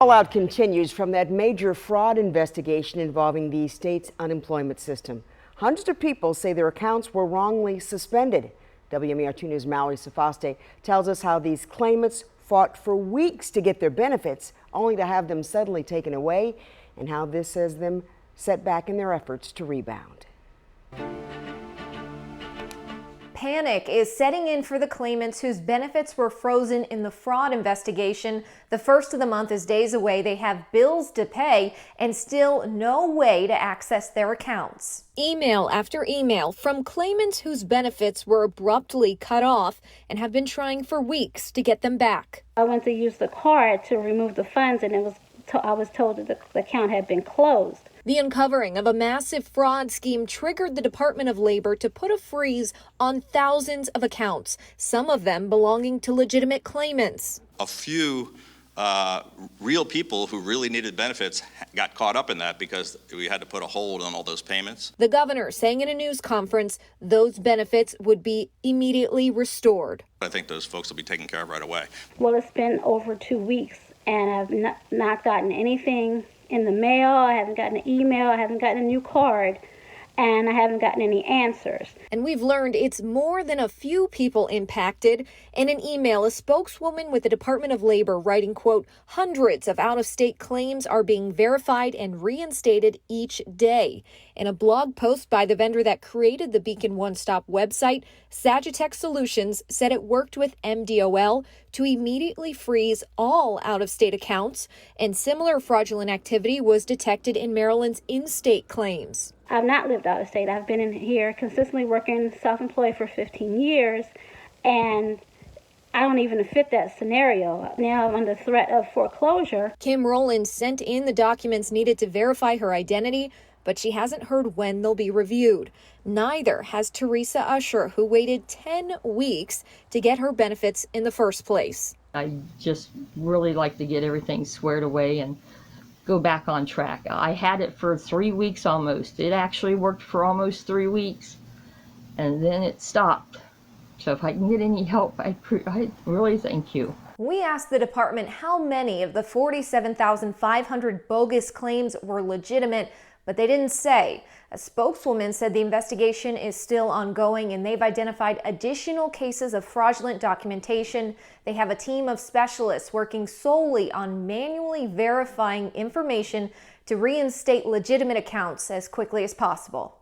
Fallout continues from that major fraud investigation involving the state's unemployment system. Hundreds of people say their accounts were wrongly suspended. WMAR 2 News' Mallory Safaste tells us how these claimants fought for weeks to get their benefits, only to have them suddenly taken away, and how this has them set back in their efforts to rebound. Panic is setting in for the claimants whose benefits were frozen in the fraud investigation. The first of the month is days away. They have bills to pay and still no way to access their accounts. Email after email from claimants whose benefits were abruptly cut off and have been trying for weeks to get them back. I went to use the card to remove the funds, and I was told that the account had been closed. The uncovering of a massive fraud scheme triggered the Department of Labor to put a freeze on thousands of accounts, some of them belonging to legitimate claimants. A few real people who really needed benefits got caught up in that because we had to put a hold on all those payments. The governor saying in a news conference those benefits would be immediately restored. I think those folks will be taken care of right away. Well, it's been over 2 weeks, and I've not gotten anything in the mail. I haven't gotten an email. I haven't gotten a new card, and I haven't gotten any answers. And we've learned it's more than a few people impacted. In an email, a spokeswoman with the Department of Labor writing, quote, hundreds of out-of-state claims are being verified and reinstated each day. In a blog post by the vendor that created the Beacon One Stop website, Sagitech Solutions said it worked with MDOL to immediately freeze all out-of-state accounts, and similar fraudulent activity was detected in Maryland's in-state claims. I've not lived out of state. I've been in here consistently working self-employed for 15 years, and I don't even fit that scenario. Now I'm under threat of foreclosure. Kim Rowland sent in the documents needed to verify her identity, but she hasn't heard when they'll be reviewed. Neither has Teresa Usher, who waited 10 weeks to get her benefits in the first place. I just really like to get everything squared away and go back on track. I had it for 3 weeks almost. It actually worked for almost 3 weeks, and then it stopped. So if I can get any help, I really thank you. We asked the department how many of the 47,500 bogus claims were legitimate, but they didn't say. A spokeswoman said the investigation is still ongoing and they've identified additional cases of fraudulent documentation. They have a team of specialists working solely on manually verifying information to reinstate legitimate accounts as quickly as possible.